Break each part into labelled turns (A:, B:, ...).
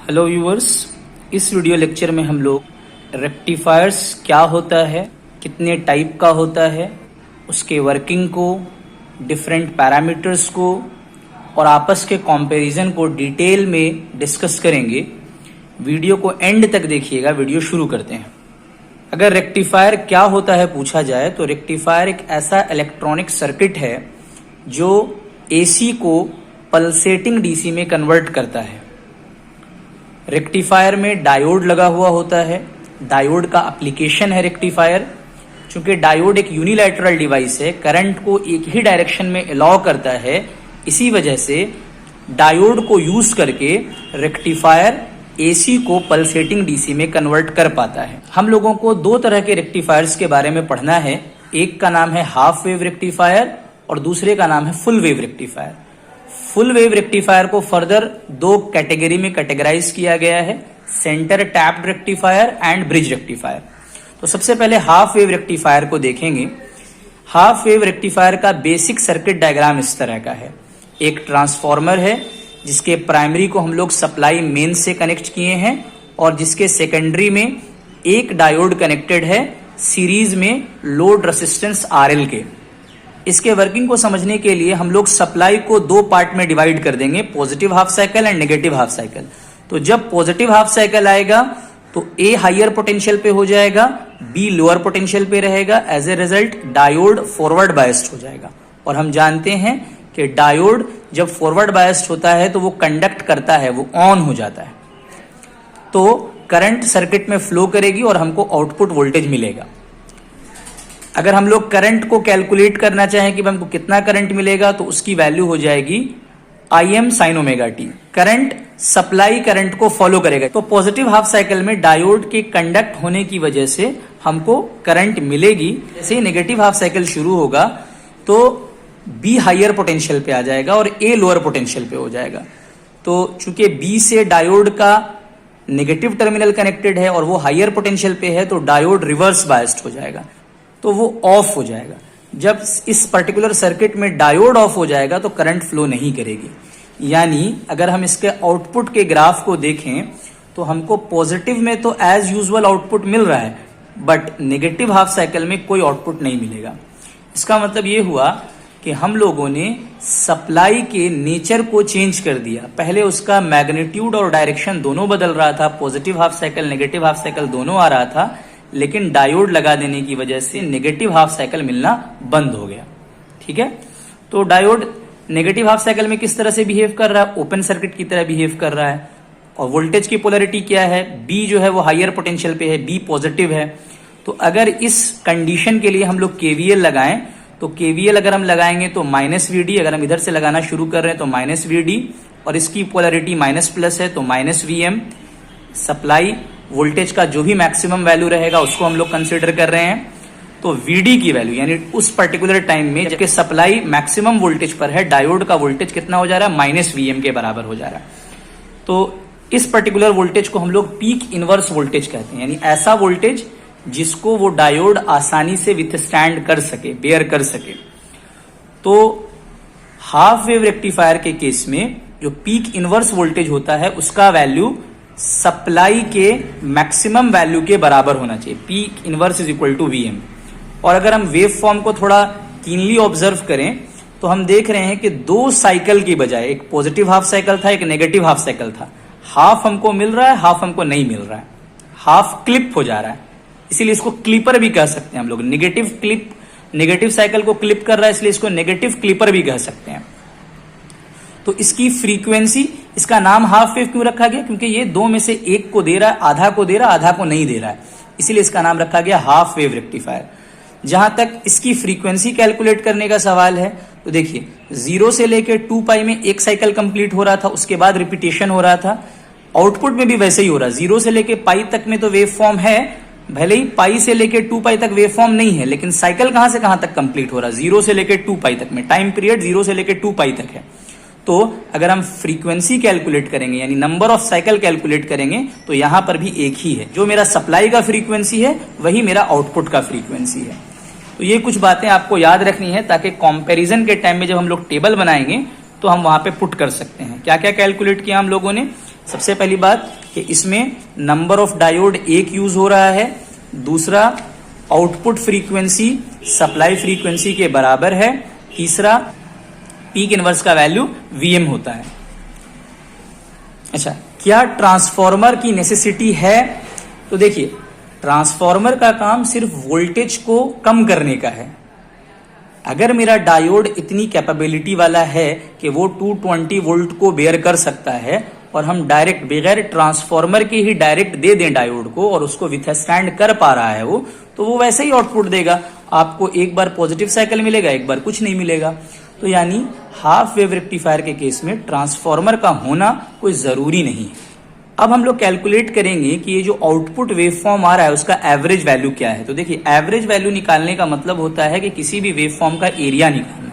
A: Hello viewers, इस video lecture में हम लोग रेक्टिफायर्स क्या होता है, कितने टाइप का होता है, उसके वर्किंग को, डिफरेंट पैरामीटर्स को और आपस के कंपैरिजन को डिटेल में डिस्कस करेंगे। वीडियो को एंड तक देखिएगा। वीडियो शुरू करते हैं। अगर रेक्टिफायर क्या होता है पूछा जाए तो रेक्टिफायर एक ऐसा इलेक्ट्रॉनिक सर्किट है जो एसी को पल्सेटिंग डीसी में कन्वर्ट करता है। रेक्टिफायर में डायोड लगा हुआ होता है। डायोड का एप्लीकेशन है रेक्टिफायर। चूंकि डायोड एक यूनिलैटरल डिवाइस है, करंट को एक ही डायरेक्शन में अलाउ करता है, इसी वजह से डायोड को यूज करके रेक्टिफायर एसी को पल्सेटिंग डीसी में कन्वर्ट कर पाता है। हम लोगों को दो तरह के रेक्टिफायर्स के बारे में पढ़ना है। एक का नाम है हाफ वेव रेक्टिफायर और दूसरे का नाम है full wave rectifier. Full wave rectifier को फर्दर दो कैटेगरी में कैटेगराइज किया गया है, centre tapped rectifier and bridge rectifier. तो सबसे पहले हाफ वेव रेक्टिफायर को देखेंगे। हाफ वेव रेक्टिफायर का बेसिक सर्किट डायग्राम इस तरह का है। एक ट्रांसफॉर्मर है जिसके प्राइमरी को हम लोग सप्लाई मेन से कनेक्ट किए हैं और जिसके सेकेंडरी में एक डायोड कनेक्टेड है सीरीज में लोड रेसिस्टेंस आरएल के। इसके वर्किंग को समझने के लिए हम लोग सप्लाई को दो पार्ट में डिवाइड कर देंगे, positive half cycle and negative half cycle. तो जब पॉजिटिव हाफ साइकिल आएगा तो ए हायर पोटेंशियल पे हो जाएगा, बी लोअर पोटेंशियल पे रहेगा। As a result diode forward biased हो जाएगा। और हम जानते हैं कि डायोड जब फॉरवर्ड बायस्ड होता है तो वो कंडक्ट करता है, वो ऑन हो जाता है, तो करंट सर्किट में फ्लो करेगी और हमको आउटपुट वोल्टेज मिलेगा। अगर हम लोग करंट को कैलकुलेट करना चाहें कि हमको कितना करंट मिलेगा तो उसकी वैल्यू हो जाएगी Im sin omega T. Current supply current को फॉलो करेगा। तो पॉजिटिव हाफ साइकिल में डायोड के कंडक्ट होने की वजह से हमको करंट मिलेगी। जैसे ही नेगेटिव हाफ साइकिल शुरू होगा तो बी हायर पोटेंशियल पे आ जाएगा और ए लोअर पोटेंशियल पे हो जाएगा। तो चूंकि बी से डायोड का नेगेटिव टर्मिनल कनेक्टेड है और वो हायर पोटेंशियल पे है तो डायोड रिवर्स बायस्ड हो जाएगा, तो वो ऑफ हो जाएगा। जब इस पर्टिकुलर सर्किट में डायोड ऑफ हो जाएगा तो करंट फ्लो नहीं करेगी। यानी अगर हम इसके आउटपुट के ग्राफ को देखें तो हमको पॉजिटिव में तो एज यूजुअल आउटपुट मिल रहा है, बट नेगेटिव हाफ साइकिल में कोई आउटपुट नहीं मिलेगा। इसका मतलब ये हुआ कि हम लोगों ने सप्लाई के नेचर को चेंज कर दिया। पहले उसका मैग्नीट्यूड और डायरेक्शन दोनों बदल रहा था, positive half cycle negative half cycle दोनों आ रहा था, लेकिन डायोड लगा देने की वजह से नेगेटिव हाफ साइकिल मिलना बंद हो गया। ठीक है, तो डायोड नेगेटिव हाफ साइकिल में किस तरह से बिहेव कर रहा है? ओपन सर्किट की तरह बिहेव कर रहा है। और वोल्टेज की पोलैरिटी क्या है? बी जो है वो हायर पोटेंशियल पे है, बी पॉजिटिव है। तो अगर इस कंडीशन के लिए हम लोग केवीएल लगाएं तो केवीएल अगर हम लगाएंगे तो माइनस वीडी, अगर हम इधर से लगाना शुरू कर रहे हैं तो माइनस वीडी, और इसकी पोलैरिटी माइनस प्लस है तो माइनस वीएम। सप्लाई वोल्टेज का जो भी मैक्सिमम वैल्यू रहेगा उसको हम लोग कंसीडर कर रहे हैं। तो वीडी की वैल्यू यानी उस पर्टिकुलर टाइम में जबकि सप्लाई मैक्सिमम वोल्टेज पर है, डायोड का वोल्टेज कितना हो जा रहा है? माइनस वीएम के बराबर हो जा रहा है। तो इस पर्टिकुलर वोल्टेज को हम लोग पीक इनवर्स वोल्टेज कहते हैं, यानी ऐसा वोल्टेज जिसको वो डायोड आसानी से विथस्टैंड कर सके, बेयर कर सके। तो हाफ वेव रेक्टिफायर के केस में जो पीक इनवर्स वोल्टेज होता है उसका वैल्यू सप्लाई के मैक्सिमम वैल्यू के बराबर होना चाहिए। Peak inverse is equal to VM. और अगर हम वेव फॉर्म को थोड़ा कीनली ऑब्जर्व करें तो हम देख रहे हैं कि दो साइकिल की बजाय एक पॉजिटिव हाफ साइकिल था, एक नेगेटिव हाफ साइकिल था। हाफ हमको मिल रहा है, हाफ हमको नहीं मिल रहा है, हाफ क्लिप हो जा रहा है। इसीलिए इसको क्लिपर भी कह सकते हैं हम लोग। नेगेटिव क्लिप, नेगेटिव साइकिल को क्लिप कर रहा है, इसलिए इसको नेगेटिव क्लिपर भी कह सकते हैं। तो इसकी फ्रीक्वेंसी, इसका नाम हाफ वेव क्यों रखा गया? क्योंकि ये दो में से एक को दे रहा है, आधा को दे रहा है, आधा को नहीं दे रहा है, इसीलिए इसका नाम रखा गया हाफ वेव रेक्टिफायर। जहां तक इसकी फ्रीक्वेंसी कैलकुलेट करने का सवाल है तो देखिए 0 से लेकर 2 पाई में एक साइकिल कंप्लीट हो रहा था, उसके बाद रिपीटेशन हो रहा था। आउटपुट में भी वैसे ही हो रहा है। 0 से लेकर पाई तक में तो वेव फॉर्म है, भले ही पाई से लेकर 2 पाई तक वेव फॉर्म नहीं है, लेकिन साइकिल कहां से कहां तक कंप्लीट हो रहा है? 0 से लेकर 2 पाई तक में। टाइम पीरियड 0 से लेकर 2 पाई तक है। तो अगर हम फ्रीक्वेंसी कैलकुलेट करेंगे यानी नंबर ऑफ साइकिल कैलकुलेट करेंगे तो यहां पर भी एक ही है। जो मेरा सप्लाई का फ्रीक्वेंसी है वही मेरा आउटपुट का फ्रीक्वेंसी है। तो ये कुछ बातें आपको याद रखनी है ताकि कंपैरिजन के टाइम में जब हम लोग टेबल बनाएंगे तो हम वहां पे पुट कर सकते हैं। क्या क्या कैलकुलेट किया हम लोगों ने? सबसे पहली बात कि इसमें नंबर ऑफ डायोड एक यूज हो रहा है, दूसरा आउटपुट फ्रीक्वेंसी सप्लाई फ्रीक्वेंसी के बराबर है, तीसरा पीक इनवर्स का वैल्यू Vm होता है। अच्छा, क्या ट्रांसफॉर्मर की नेसेसिटी है? तो देखिए, ट्रांसफॉर्मर का काम सिर्फ वोल्टेज को कम करने का है। अगर मेरा डायोड इतनी कैपेबिलिटी वाला है कि वो 220 वोल्ट को बेयर कर सकता है और हम डायरेक्ट बगैर ट्रांसफॉर्मर के ही डायरेक्ट दे दें डायोड को और उसको विथस्टैंड कर पा रहा है वो, तो वो वैसे ही आउटपुट देगा। आपको एक बार पॉजिटिव साइकिल मिलेगा, एक बार कुछ नहीं मिलेगा। तो यानी हाफ वेव रेक्टिफायर के केस में ट्रांसफॉर्मर का होना कोई जरूरी नहीं है। अब हम लोग कैलकुलेट करेंगे कि ये जो आउटपुट वेव फॉर्म आ रहा है उसका एवरेज वैल्यू क्या है। तो देखिए, एवरेज वैल्यू निकालने का मतलब होता है कि किसी भी वेव फॉर्म का एरिया निकालना।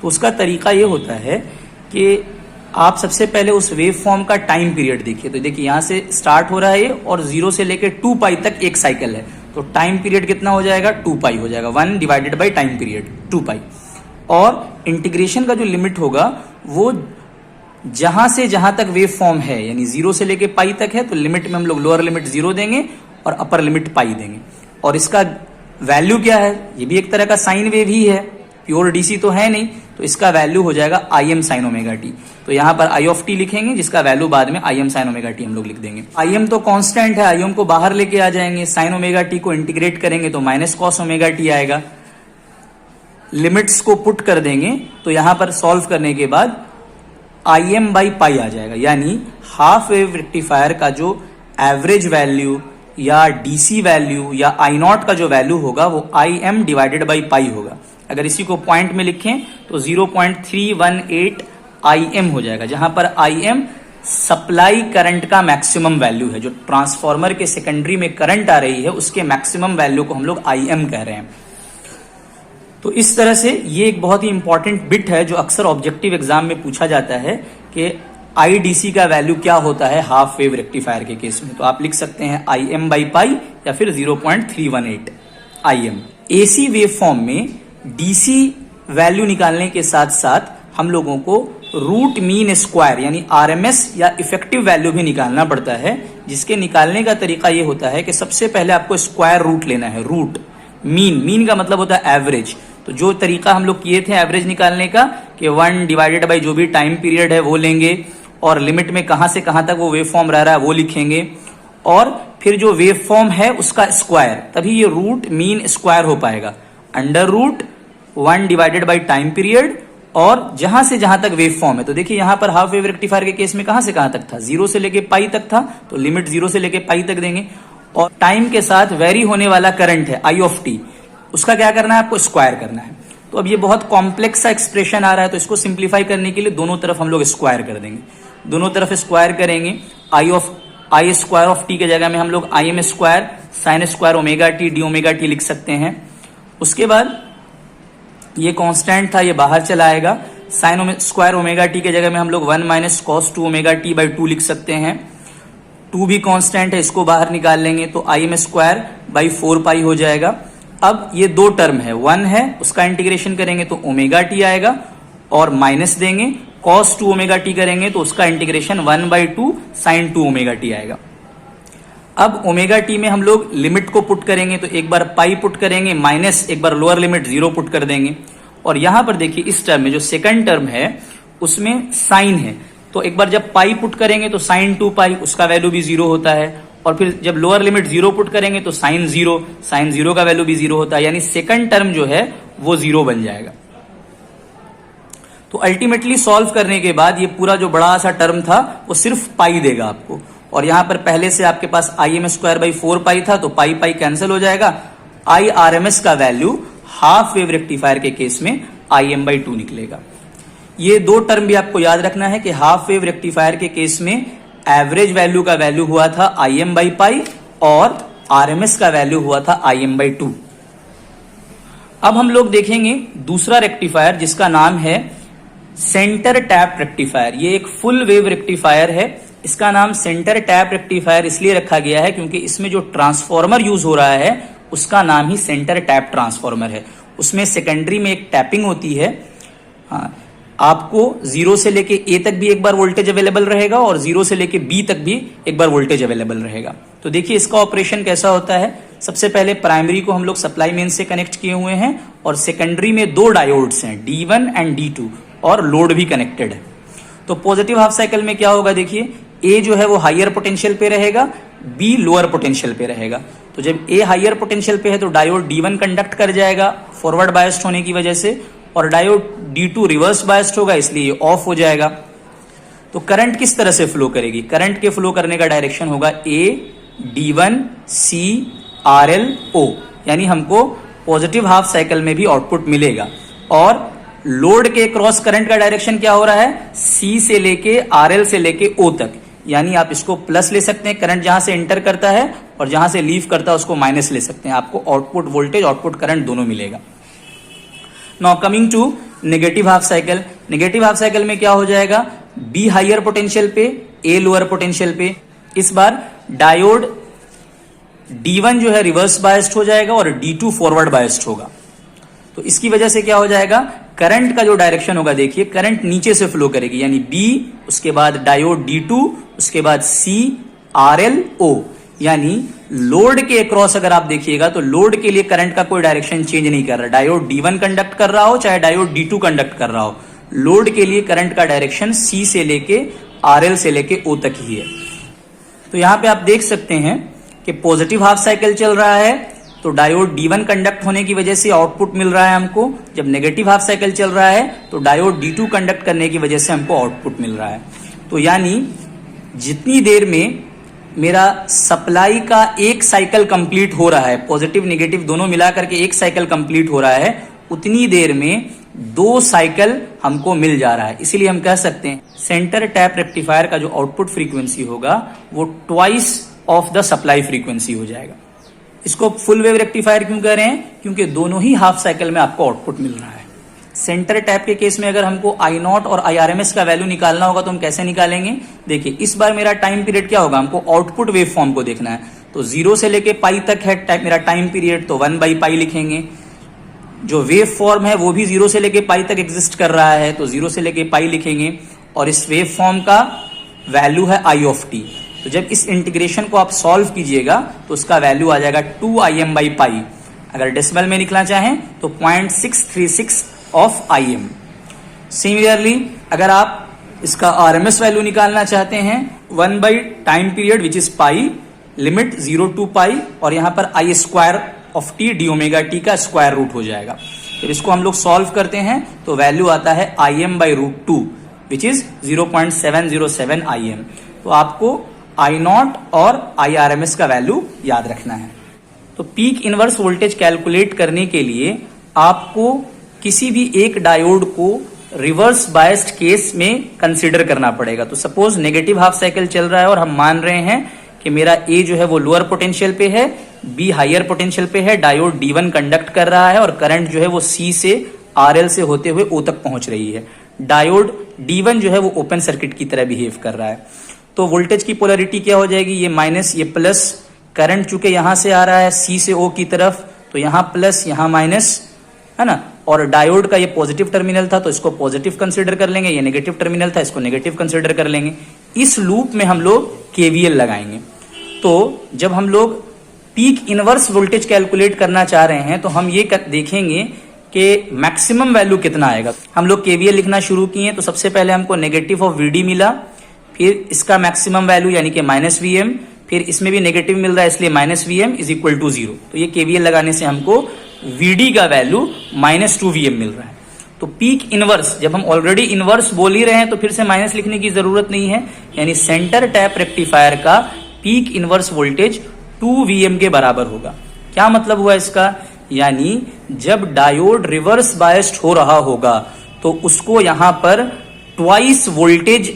A: तो उसका तरीका ये होता है कि आप सबसे पहले उस वेव फॉर्म का टाइम पीरियड देखिए। तो देखिए, यहां से स्टार्ट हो रहा है और 0 से लेकर 2 पाई तक एक साइकिल है। तो टाइम पीरियड कितना हो जाएगा? 2 पाई हो जाएगा, 1 डिवाइडेड बाई टाइम पीरियड 2 पाई। और इंटीग्रेशन का जो लिमिट होगा वो जहां से जहां तक वेव फॉर्म है, यानी 0 से लेके पाई तक है, तो लिमिट में हम लोग लोअर लिमिट 0 देंगे और अपर लिमिट पाई देंगे। और इसका वैल्यू क्या है? ये भी एक तरह का साइन वेव ही है, प्योर डीसी तो है नहीं। तो इसका वैल्यू हो जाएगा Im साइन ओमेगा टी। तो यहां पर I ऑफ टी लिखेंगे, जिसका वैल्यू बाद में Im साइन ओमेगा टी हम लोग लिख देंगे। Im तो कांस्टेंट है, Im को बाहर लेके आ जाएंगे, साइन ओमेगा टी को इंटीग्रेट करेंगे तो माइनस कॉस ओमेगा टी आएगा। लिमिट्स को पुट कर देंगे तो यहां पर सॉल्व करने के बाद Im बाई पाई आ जाएगा। यानी हाफ वेव रेक्टिफायर का जो एवरेज वैल्यू या डीसी वैल्यू या I नॉट का जो वैल्यू होगा वो Im डिवाइडेड बाई पाई होगा। अगर इसी को पॉइंट में लिखें तो 0.318 Im हो जाएगा, जहां पर Im सप्लाई करंट का मैक्सिमम वैल्यू है। जो ट्रांसफॉर्मर के सेकेंडरी में करंट आ रही है उसके मैक्सिमम वैल्यू को हम लोग Im कह रहे हैं। तो इस तरह से ये एक बहुत ही इंपॉर्टेंट बिट है जो अक्सर ऑब्जेक्टिव एग्जाम में पूछा जाता है कि IDC का वैल्यू क्या होता है हाफ वेव रेक्टिफायर के केस में। तो आप लिख सकते हैं Im बाई पाई या फिर 0.318 Im। AC वेव फॉर्म में DC वैल्यू निकालने के साथ साथ हम लोगों को रूट मीन स्क्वायर यानी RMS या इफेक्टिव वैल्यू भी निकालना पड़ता है, जिसके निकालने का तरीका ये होता है कि सबसे पहले आपको स्क्वायर रूट लेना है। रूट मीन का मतलब होता है एवरेज। तो जो तरीका हम लोग किए थे एवरेज निकालने का कि 1 डिवाइडेड बाई जो भी टाइम पीरियड है वो लेंगे और लिमिट में कहां से कहां तक वो वेव फॉर्म रह रहा है वो लिखेंगे और फिर जो वेव फॉर्म है उसका स्क्वायर, तभी ये रूट मीन स्क्वायर हो पाएगा। Under root 1 divided by time period और जहां से जहां तक वेव फॉर्म है। तो देखिए, यहां पर हाफ वेव रेक्टिफायर के केस में कहां से कहां तक था? 0 से लेके पाई तक था, तो लिमिट 0 से लेके पाई तक देंगे। और टाइम के साथ वेरी होने वाला करंट है I ऑफ टी, उसका क्या करना है? आपको स्क्वायर करना है। तो अब ये बहुत कॉम्प्लेक्स सा एक्सप्रेशन आ रहा है, तो इसको सिंप्लीफाई करने के लिए दोनों तरफ हम लोग स्क्वायर कर देंगे। दोनों तरफ स्क्वायर करेंगे, आई स्क्वायर ऑफ टी के जगह में हम लोग Im square sine square omega T D omega T लिख सकते हैं। उसके बाद ये कांस्टेंट था, ये बाहर चला आएगा। साइन स्क्वायर ओमेगा टी के जगह में हम लोग 1 minus cos 2 omega T by 2 लिख सकते हैं। 2 भी कांस्टेंट है, इसको बाहर निकाल लेंगे तो Im स्क्वायर बाई 4 पाई हो जाएगा। अब ये दो टर्म है, 1 है उसका इंटीग्रेशन करेंगे तो ओमेगा टी आएगा और माइनस देंगे, कॉस 2 ओमेगा टी करेंगे तो उसका इंटीग्रेशन 1/2 साइन 2 ओमेगा टी आएगा। अब ओमेगा टी में हम लोग लिमिट को पुट करेंगे तो एक बार पाई पुट करेंगे माइनस एक बार लोअर लिमिट 0 पुट कर देंगे। और यहां पर देखिए इस टर्म में जो सेकंड टर्म है उसमें साइन है, तो एक बार जब पाई पुट करेंगे तो साइन 2 पाई उसका वैल्यू भी 0 होता है। और फिर जब लोअर लिमिट 0 पुट करेंगे तो साइन 0 का वैल्यू भी 0 होता है, यानी सेकंड टर्म जो है वो 0 बन जाएगा। तो अल्टीमेटली सॉल्व करने के बाद ये पूरा जो बड़ा सा टर्म था वो सिर्फ पाई देगा आपको। और यहां पर पहले से आपके पास Im स्क्वायर बाई 4 पाई था तो पाई पाई कैंसिल हो जाएगा। IRMS का वैल्यू हाफ वेव रेक्टिफायर के केस में Im/2 निकलेगा। ये दो टर्म भी आपको याद रखना है कि हाफ वेव रेक्टिफायर के केस में एवरेज वैल्यू का वैल्यू हुआ था Im/पाई और RMS का वैल्यू हुआ था Im/2। अब हम लोग देखेंगे दूसरा रेक्टिफायर जिसका नाम है सेंटर टैप रेक्टिफायर। ये एक फुल वेव रेक्टिफायर है। इसका नाम सेंटर टैप रेक्टिफायर इसलिए रखा गया है क्योंकि इसमें जो ट्रांसफॉर्मर यूज हो रहा है उसका नाम ही सेंटर टैप ट्रांसफॉर्मर है। उसमें सेकेंडरी में एक टैपिंग होती है। हाँ, आपको 0 से लेके A तक भी एक बार वोल्टेज अवेलेबल रहेगा और 0 से लेके B तक भी एक बार वोल्टेज अवेलेबल रहेगा। तो देखिए इसका ऑपरेशन कैसा होता है। सबसे पहले प्राइमरी को हम लोग सप्लाई मेन से कनेक्ट किए हुए हैं और सेकेंडरी में दो डायोड्स हैं D1 एंड D2 और लोड भी कनेक्टेड है। तो पॉजिटिव हाफ साइकिल में क्या होगा, देखिए A जो है वो हायर पोटेंशियल पे रहेगा, B लोअर पोटेंशियल पे रहेगा। तो जब A हायर पोटेंशियल पे है तो डायोड D1 कंडक्ट कर जाएगा फॉरवर्ड बायस्ड होने की वजह से, और डायोड D2 रिवर्स बायस्ड होगा इसलिए ऑफ हो जाएगा। तो करंट किस तरह से फ्लो करेगी, करंट के फ्लो करने का डायरेक्शन होगा A D1 C RL O, यानी हमको पॉजिटिव हाफ साइकिल में भी आउटपुट मिलेगा। और लोड के क्रॉस करंट का डायरेक्शन क्या हो रहा है, C से लेके RL से लेके O तक, यानी आप इसको प्लस ले सकते हैं करंट जहां से एंटर करता है, और जहां से लीव करता है उसको माइनस ले सकते हैं। आपको आउटपुट वोल्टेज आउटपुट करंट दोनों मिलेगा। Now coming to negative half cycle. Negative half cycle में क्या हो जाएगा, B हायर पोटेंशियल पे A लोअर पोटेंशियल पे। इस बार डायोड D1 जो है रिवर्स बायस्ड हो जाएगा और D2 फॉरवर्ड बायस्ड होगा। तो इसकी वजह से क्या हो जाएगा, करंट का जो डायरेक्शन होगा, देखिए करंट नीचे से फ्लो करेगी, यानी B, उसके बाद डायोड D2, उसके बाद C RL O, यानी लोड के अक्रॉस अगर आप देखिएगा तो लोड के लिए करंट का कोई डायरेक्शन चेंज नहीं कर रहा। डायोड D1 कंडक्ट कर रहा हो चाहे डायोड D2 कंडक्ट कर रहा हो, लोड के लिए करंट का डायरेक्शन C से लेके RL से लेके O तक ही है। तो यहां पे आप देख सकते हैं कि पॉजिटिव हाफ साइकिल चल रहा है तो डायोड D1 कंडक्ट होने की वजह से आउटपुट मिल रहा है हमको। जब नेगेटिव हाफ साइकिल चल रहा है तो डायोड D2 कंडक्ट करने की वजह से हमको आउटपुट मिल रहा है। तो यानी जितनी देर में मेरा सप्लाई का एक साइकिल कंप्लीट हो रहा है, पॉजिटिव नेगेटिव दोनों मिला करके एक साइकिल कंप्लीट हो रहा है, उतनी देर में दो साइकिल हमको मिल जा रहा है। इसीलिए हम कह सकते हैं सेंटर टैप रेक्टिफायर का जो आउटपुट फ्रीक्वेंसी होगा वो twice of the supply frequency हो जाएगा। इसको फुल वेव रेक्टिफायर क्यों कह रहे हैं, क्योंकि दोनों ही हाफ साइकिल में आपको आउटपुट मिल रहा है। सेंटर टैप के केस में अगर हमको I0 और IRMS का वैल्यू निकालना होगा तो हम कैसे निकालेंगे, देखिए इस बार मेरा टाइम पीरियड क्या होगा, हमको आउटपुट वेव फॉर्म को देखना है। तो 0 से लेके पाई तक है मेरा टाइम पीरियड, तो 1/पाई लिखेंगे। जो वेव फॉर्म है वो भी 0 से लेके पाई तक एग्जिस्ट कर रहा है, तो 0 से लेके पाई लिखेंगे। और इस वेव फॉर्म का वैल्यू है I ऑफ t। तो जब इस इंटीग्रेशन को आप सॉल्व कीजिएगा तो उसका वैल्यू आ जाएगा 2Im/पाई। अगर डेसिमल में निकलना चाहें तो 0.636 ऑफ Im। सिमिलरली अगर आप इसका RMS वैल्यू निकालना चाहते हैं 1 time period which is pi, limit 0 to पाई, और यहां पर I square of t d⍵t का स्क्वायर रूट हो जाएगा। जब इसको हम लोग सॉल्व करते हैं तो वैल्यू आता है Im/√2 विच इज 0.707 Im। तो आपको I0 और IRMS का वैल्यू याद रखना है। तो पीक इनवर्स वोल्टेज कैलकुलेट करने के लिए आपको किसी भी एक डायोड को रिवर्स बायस्ड केस में कंसीडर करना पड़ेगा। तो सपोज नेगेटिव हाफ साइकिल चल रहा है और हम मान रहे हैं कि मेरा A जो है वो लोअर पोटेंशियल पे है, B हायर पोटेंशियल पे है, डायोड D1 कंडक्ट कर रहा है और करंट जो है वो C से RL से होते हुए O तक पहुंच रही है। डायोड D1 जो है वो ओपन सर्किट की तरह बिहेव कर रहा है। तो वोल्टेज की पोलरिटी क्या हो जाएगी, ये माइनस ये प्लस। करंट चूंकि यहां से आ रहा है C से O की तरफ, तो यहां प्लस यहां माइनस, है ना। और डायोड का ये पॉजिटिव टर्मिनल था तो इसको पॉजिटिव कंसीडर कर लेंगे, ये नेगेटिव टर्मिनल था इसको नेगेटिव कंसीडर कर लेंगे। इस लूप में हम लोग KVL लगाएंगे। तो जब हम लोग पीक इनवर्स वोल्टेज कैलकुलेट करना चाह रहे हैं तो हम ये देखेंगे कि मैक्सिमम वैल्यू कितना आएगा। हम लोग KVL लिखना शुरू किए तो सबसे पहले हमको नेगेटिव ऑफ VD मिला, फिर इसका मैक्सिमम वैल्यू यानी कि -VM, फिर इसमें भी नेगेटिव मिल रहा है इसलिए -VM इज इक्वल टू 0। तो ये KVL लगाने से हमको VD का वैल्यू -2VM मिल रहा है। तो पीक इनवर्स, जब हम ऑलरेडी इनवर्स बोल ही रहे हैं तो फिर से माइनस लिखने की जरूरत नहीं है, यानी सेंटर टैप रेक्टिफायर का पीक इनवर्स वोल्टेज 2VM के बराबर होगा। क्या मतलब हुआ इसका, यानी जब डायोड रिवर्स बायस्ड हो रहा होगा तो उसको यहां पर ट्वाइस वोल्टेज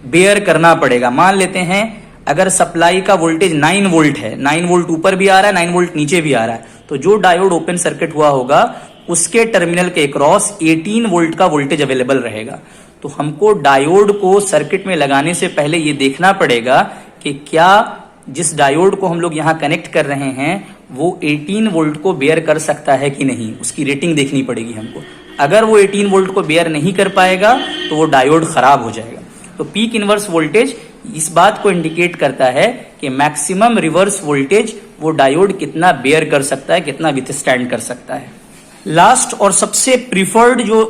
A: बेयर करना पड़ेगा। मान लेते हैं अगर सप्लाई का वोल्टेज 9 वोल्ट है, 9 वोल्ट ऊपर भी आ रहा है 9 वोल्ट नीचे भी आ रहा है, तो जो डायोड ओपन सर्किट हुआ होगा उसके टर्मिनल के क्रॉस 18 वोल्ट का वोल्टेज अवेलेबल रहेगा। तो हमको डायोड को सर्किट में लगाने से पहले ये देखना पड़ेगा कि क्या जिस डायोड को हम लोग यहाँ कनेक्ट कर रहे हैं वो 18 वोल्ट को बेयर कर सकता है कि नहीं, उसकी रेटिंग देखनी पड़ेगी हमको। अगर वो 18 वोल्ट को बेयर नहीं कर पाएगा तो वो डायोड खराब हो जाएगा। तो पीक इनवर्स वोल्टेज इस बात को इंडिकेट करता है कि मैक्सिमम रिवर्स वोल्टेज वो डायोड कितना बेयर कर सकता है, कितना विथस्टैंड कर सकता है। लास्ट और सबसे प्रिफर्ड जो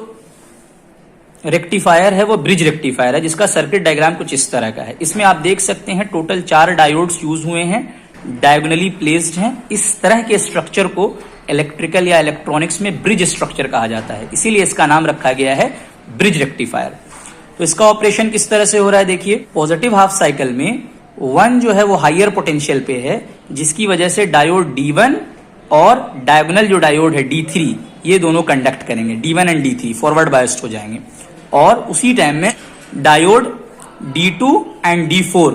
A: रेक्टिफायर है वो ब्रिज रेक्टिफायर है, जिसका सर्किट डायग्राम कुछ इस तरह का है। इसमें आप देख सकते हैं टोटल 4 डायोड्स यूज हुए हैं, डायगोनली प्लेस्ड हैं। इस तरह के स्ट्रक्चर को इलेक्ट्रिकल या इलेक्ट्रॉनिक्स में ब्रिज स्ट्रक्चर कहा जाता है, इसीलिए इसका नाम रखा गया है ब्रिज रेक्टिफायर। तो इसका ऑपरेशन किस तरह से हो रहा है देखिए। पॉजिटिव हाफ साइकिल में 1 जो है वो हायर पोटेंशियल पे है, जिसकी वजह से डायोड D1 और डायगोनल जो डायोड है D3 ये दोनों कंडक्ट करेंगे। D1 and D3 forward biased हो जाएंगे। और उसी टाइम में diode D2 and D4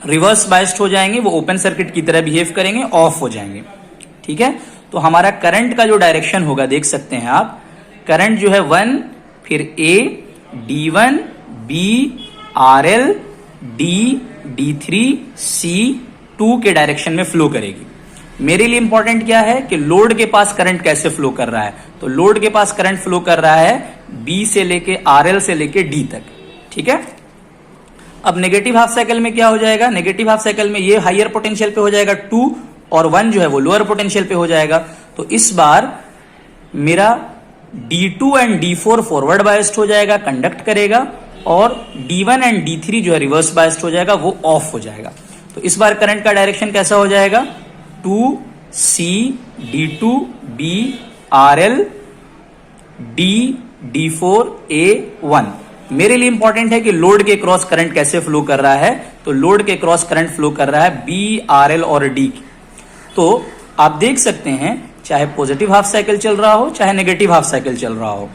A: reverse biased हो जाएंगे, वो ओपन सर्किट की तरह बिहेव करेंगे, ऑफ हो जाएंगे। ठीक है, तो हमारा करंट का जो डायरेक्शन होगा देख सकते हैं आप, करंट जो है 1 फिर A D1 B RL D D3 C 2 के डायरेक्शन में फ्लो करेगी। मेरे लिए इंपॉर्टेंट क्या है कि लोड के पास करंट कैसे फ्लो कर रहा है। तो लोड के पास करंट फ्लो कर रहा है B से लेके RL से लेके D तक। ठीक है, अब नेगेटिव हाफ साइकिल में क्या हो जाएगा, नेगेटिव हाफ साइकिल में ये हायर पोटेंशियल पे हो जाएगा 2 और 1 जो है वो लोअर पोटेंशियल पे हो जाएगा। तो इस बार मेरा D2 and D4 forward biased हो जाएगा, कंडक्ट करेगा, और D1 एंड D3 जो है रिवर्स बायस्ड हो जाएगा, वो ऑफ हो जाएगा। तो इस बार करंट का डायरेक्शन कैसा हो जाएगा, 2C D2 B RL D D4 A1। मेरे लिए इंपॉर्टेंट है कि लोड के क्रॉस करंट कैसे फ्लो कर रहा है। तो लोड के क्रॉस करंट फ्लो कर रहा है B RL और D। तो आप देख सकते हैं चाहे पॉजिटिव हाफ साइकिल चल रहा हो चाहे नेगेटिव हाफ साइकिल चल रहा हो,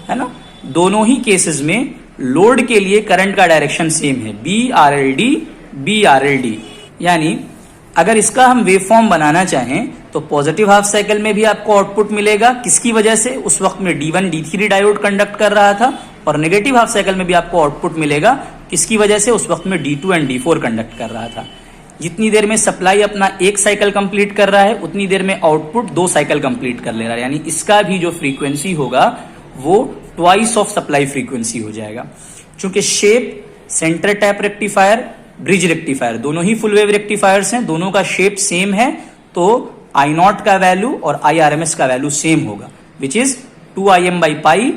A: है ना, दोनों ही केसेस में लोड के लिए करंट का डायरेक्शन सेम है, B RL D B RL D। यानी अगर इसका हम वेव फॉर्म बनाना चाहें तो पॉजिटिव हाफ साइकिल में भी आपको आउटपुट मिलेगा, किसकी वजह से, उस वक्त में D1 D3 डायोड कंडक्ट कर रहा था, और नेगेटिव हाफ साइकिल में भी आपको आउटपुट मिलेगा, किसकी वजह से, उस वक्त में D2 एंड D4 कंडक्ट कर रहा था। जितनी देर में सप्लाई अपना 1 साइकिल कंप्लीट कर रहा है उतनी देर में आउटपुट 2 साइकिल कंप्लीट कर ले रहा है। यानी इसका भी जो फ्रीक्वेंसी होगा वो ट्वाइस ऑफ सप्लाई फ्रीक्वेंसी हो जाएगा। चूंकि shape centre tap rectifier, bridge rectifier दोनों ही फुल वेव रेक्टिफायर्स हैं, दोनों का शेप सेम है, तो I0 का वैल्यू और IRMS का वैल्यू सेम होगा, which is 2Im by pi,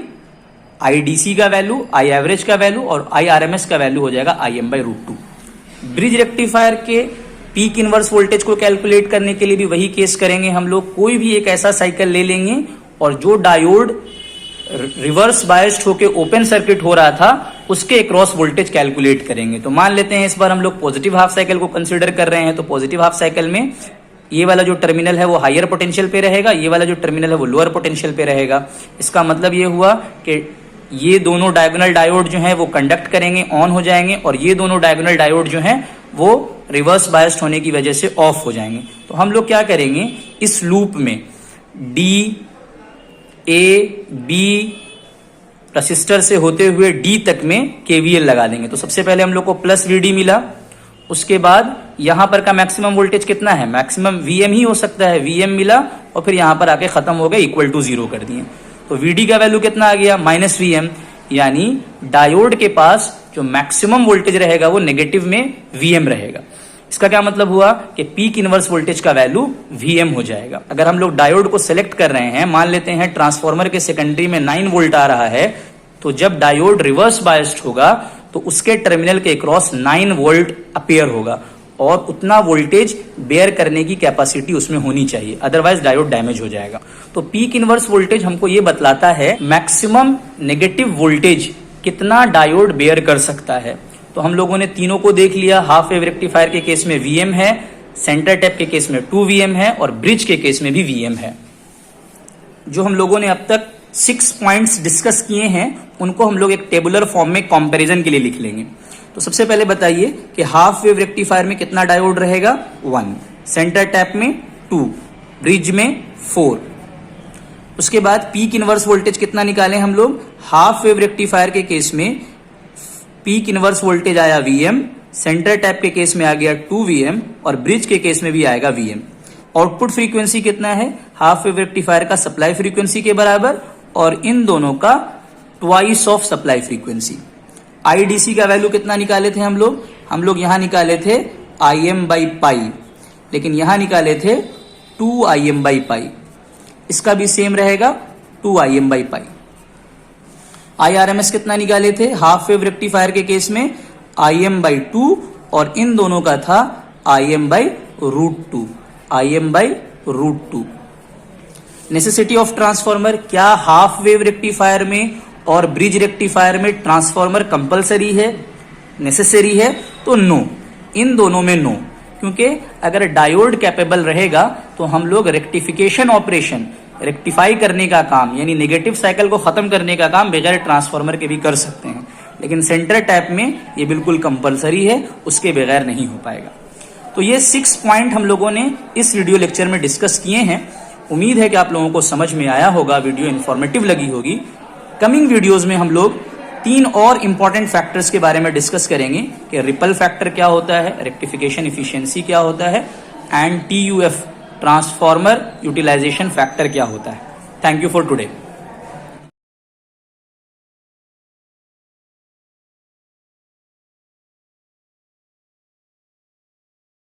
A: IDC का वैल्यू, I एवरेज का वैल्यू और IRMS का वैल्यू हो जाएगा Im by √2। ब्रिज रेक्टिफायर के पीक इनवर्स वोल्टेज को कैलकुलेट करने के लिए भी वही केस करेंगे हम लोग। कोई भी एक ऐसा साइकिल ले लेंगे और जो डायोड रिवर्स बायस्ड होके ओपन सर्किट हो रहा था उसके अक्रॉस वोल्टेज कैलकुलेट करेंगे। तो मान लेते हैं इस बार हम लोग पॉजिटिव हाफ साइकिल को कंसीडर कर रहे हैं। तो पॉजिटिव हाफ साइकिल में ये वाला जो टर्मिनल है वो हायर पोटेंशियल पे रहेगा, ये वाला जो टर्मिनल है वो लोअर पोटेंशियल पे रहेगा। इसका मतलब ये हुआ कि ये दोनों डायगोनल डायोड जो हैं वो कंडक्ट करेंगे, ऑन हो जाएंगे, और ये दोनों डायगोनल डायोड जो हैं वो रिवर्स बायस्ड होने की वजह से ऑफ हो जाएंगे। तो हम लोग क्या करेंगे, इस लूप में D A B रजिस्टर से होते हुए D तक में KVL लगा देंगे। तो सबसे पहले हम लोग को प्लस VD मिला, उसके बाद यहां पर का मैक्सिमम वोल्टेज कितना है, मैक्सिमम VM ही हो सकता है, VM मिला, और फिर यहां पर आके खत्म हो गए, इक्वल टू 0 कर दिए। तो VD का वैल्यू कितना आ गया, -VM। यानी डायोड के पास जो मैक्सिमम वोल्टेज रहेगा वो नेगेटिव में VM रहेगा। इसका क्या मतलब हुआ कि पीक इनवर्स वोल्टेज का वैल्यू VM हो जाएगा। अगर हम लोग डायोड को सिलेक्ट कर रहे हैं, मान लेते हैं ट्रांसफार्मर के सेकेंडरी में 9 वोल्ट आ रहा है, तो जब डायोड रिवर्स बायस्ड होगा तो उसके टर्मिनल के क्रॉस 9 वोल्ट अपीयर होगा, और उतना वोल्टेज बेयर करने की कैपेसिटी उसमें होनी चाहिए, अदरवाइज डायोड डैमेज हो जाएगा। तो पीक इनवर्स वोल्टेज हमको ये बतलाता है मैक्सिमम नेगेटिव वोल्टेज कितना डायोड बेयर कर सकता है। तो हम लोगों ने तीनों को देख लिया। हाफ वेव रेक्टिफायर के केस में VM है, सेंटर टैप के केस में 2VM है, और ब्रिज के केस में भी VM है। जो हम लोगों ने अब तक 6 पॉइंट्स डिस्कस किए हैं उनको हम लोग एक टेबुलर फॉर्म में कंपैरिजन के लिए लिख लेंगे। तो सबसे पहले बताइए कि हाफ वेव रेक्टिफायर में कितना डायोड रहेगा, 1, सेंटर टैप में 2, ब्रिज में 4। उसके बाद पीक इनवर्स वोल्टेज कितना निकालें हम लोग, हाफ वेव रेक्टिफायर के केस में पीक इनवर्स वोल्टेज आया VM, सेंटर टैप के केस में आ गया 2VM, और ब्रिज के केस में भी आएगा VM। आउटपुट फ्रीक्वेंसी कितना है, हाफ वेव रेक्टिफायर का सप्लाई फ्रीक्वेंसी के बराबर, और इन दोनों का twice of supply frequency. IDC का वैल्यू कितना निकाले थे हम लोग यहां निकाले थे Im/पाई, लेकिन यहां निकाले थे 2Im/पाई। इसका भी सेम रहेगा 2Im/पाई। IRMS कितना निकाले थे हाफ वेव रेक्टिफायर के केस में Im/2 और इन दोनों का था Im/√2। Im/√2। Necessity of transformer, क्या हाफ वेव रेक्टिफायर में और ब्रिज रेक्टिफायर में ट्रांसफॉर्मर कंपलसरी है, नेसेसरी है? तो नो, इन दोनों में नो, क्योंकि अगर डायोड कैपेबल रहेगा तो हम लोग रेक्टिफिकेशन ऑपरेशन, रेक्टिफाई करने का काम यानी नेगेटिव साइकिल को खत्म करने का काम बगैर ट्रांसफॉर्मर के भी कर सकते हैं, लेकिन सेंटर टैप में ये बिल्कुल कंपलसरी है, उसके बगैर नहीं हो पाएगा। तो ये 6 पॉइंट हम लोगों ने इस वीडियो लेक्चर में डिस्कस किए हैं। उम्मीद है कि आप लोगों को समझ में आया होगा, वीडियो इंफॉर्मेटिव लगी होगी। कमिंग वीडियोस में हम लोग 3 और इंपॉर्टेंट फैक्टर्स के बारे में डिस्कस करेंगे कि रिपल फैक्टर क्या होता है, रेक्टिफिकेशन इफिशियंसी क्या होता है, and TUF transformer utilisation factor क्या होता है। Thank you for today.